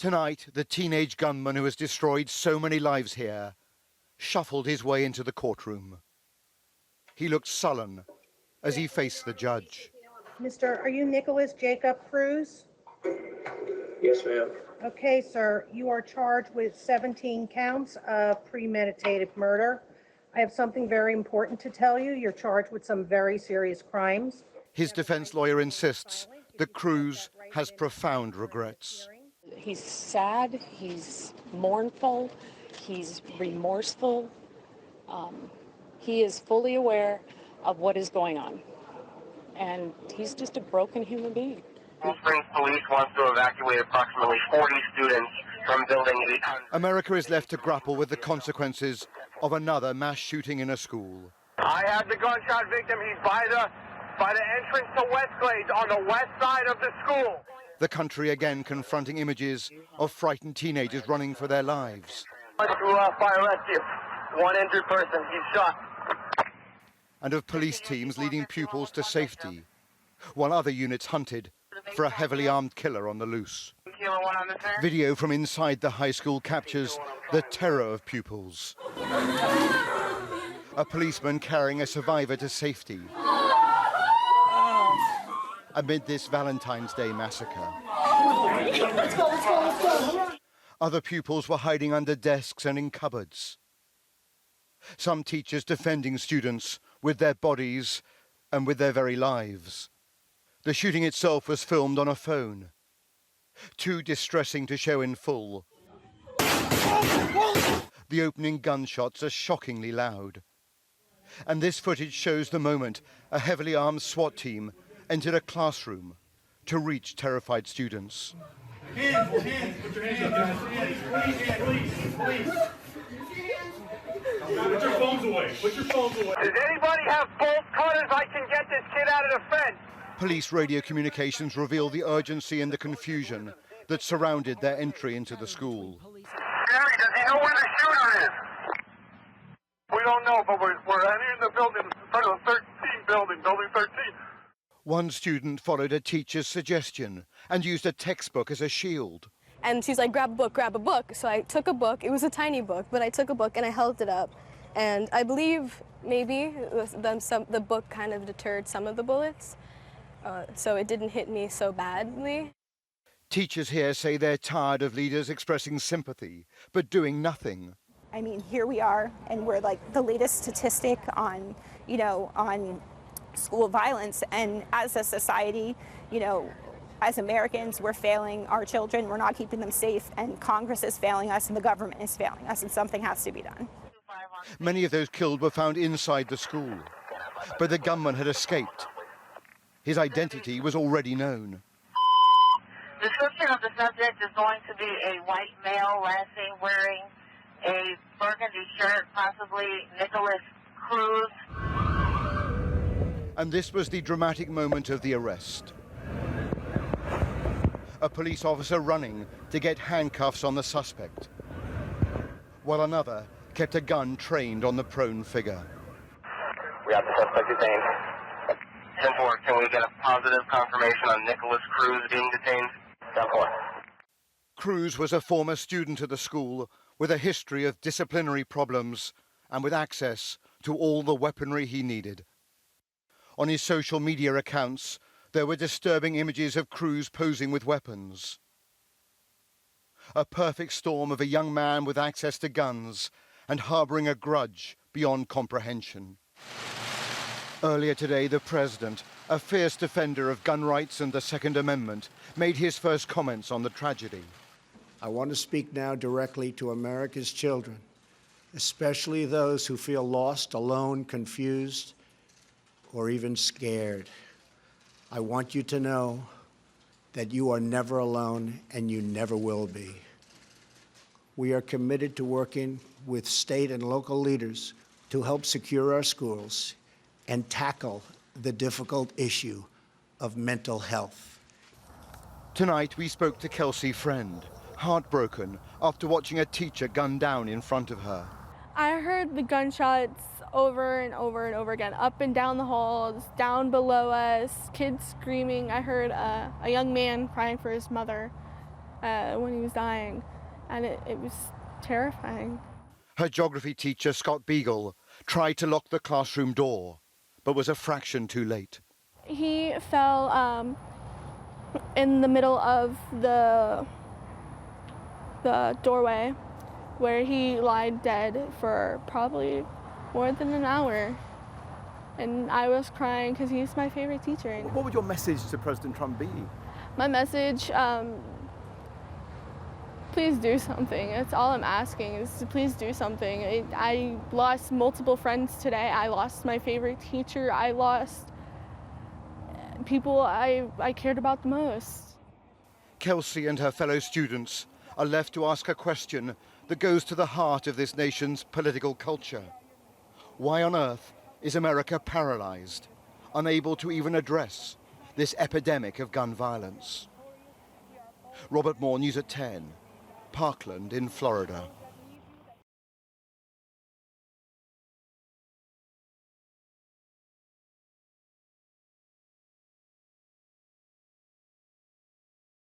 Tonight, the teenage gunman who has destroyed so many lives here shuffled his way into the courtroom. He looked sullen as he faced the judge. Mr., are you Nikolas Jacob Cruz? Yes, ma'am. Okay, sir, you are charged with 17 counts of premeditated murder. I have something very important to tell you. You're charged with some very serious crimes. His defense lawyer insists that Cruz has profound regrets. He's sad, he's mournful, he's remorseful. He is fully aware of what is going on. And he's just a broken human being. Cool Springs Police wants to evacuate approximately 40 students from Building 800. America is left to grapple with the consequences of another mass shooting in a school. I have the gunshot victim. He's by the entrance to Westglades on the west side of the school. The country again confronting images of frightened teenagers running for their lives. Fire rescue. One injured person. He's shot. And of police teams leading pupils to safety, while other units hunted for a heavily armed killer on the loose. Video from inside the high school captures the terror of pupils. A policeman carrying a survivor to safety amid this Valentine's Day massacre. Let's go. Other pupils were hiding under desks and in cupboards. Some teachers defending students with their bodies and with their very lives. The shooting itself was filmed on a phone, too distressing to show in full. The opening gunshots are shockingly loud. And this footage shows the moment a heavily armed SWAT team entered a classroom to reach terrified students. Hands, put your hands up. Please. Put your phones away. Does anybody have bolt cutters? I can get this kid out of the fence. Police radio communications reveal the urgency and the confusion that surrounded their entry into the school. Gary, does he know where the shooter is? We don't know, but we're entering the building, in front of the 13 building 13. One student followed a teacher's suggestion and used a textbook as a shield. And she's like, grab a book. So I took a book. It was a tiny book, but I took a book and I held it up. And I believe maybe the book kind of deterred some of the bullets, so it didn't hit me so badly. Teachers here say they're tired of leaders expressing sympathy, but doing nothing. I mean, here we are, and we're like the latest statistic on, on school violence. And as a society, as Americans, we're failing our children. We're not keeping them safe, and Congress is failing us, and the government is failing us, and something has to be done. Many of those killed were found inside the school, but the gunman had escaped. His identity was already known. Description of the subject is going to be a white male, last seen wearing a burgundy shirt, possibly Nikolas Cruz. And this was the dramatic moment of the arrest. A police officer running to get handcuffs on the suspect, while another kept a gun trained on the prone figure. We have the suspect detained. 10-4, can we get a positive confirmation on Nikolas Cruz being detained? 10-4. Cruz was a former student at the school with a history of disciplinary problems and with access to all the weaponry he needed. On his social media accounts, there were disturbing images of Cruz posing with weapons. A perfect storm of a young man with access to guns and harboring a grudge beyond comprehension. Earlier today, the president, a fierce defender of gun rights and the Second Amendment, made his first comments on the tragedy. I want to speak now directly to America's children, especially those who feel lost, alone, confused, or even scared. I want you to know that you are never alone and you never will be. We are committed to working with state and local leaders to help secure our schools and tackle the difficult issue of mental health. Tonight, we spoke to Kelsey Friend, heartbroken after watching a teacher gunned down in front of her. I heard the gunshots over and over and over again, up and down the halls, down below us, kids screaming. I heard a young man crying for his mother. when he was dying, and it was terrifying. Her geography teacher, Scott Beagle, tried to lock the classroom door, but was a fraction too late. He fell in the middle of the doorway, where he lied dead for probably more than an hour. And I was crying because he's my favorite teacher. What would your message to President Trump be? My message, please do something. That's all I'm asking, is to please do something. I lost multiple friends today. I lost my favorite teacher. I lost people I cared about the most. Kelsey and her fellow students are left to ask a question that goes to the heart of this nation's political culture. Why on earth is America paralyzed, unable to even address this epidemic of gun violence? Robert Moore, News at 10, Parkland in Florida.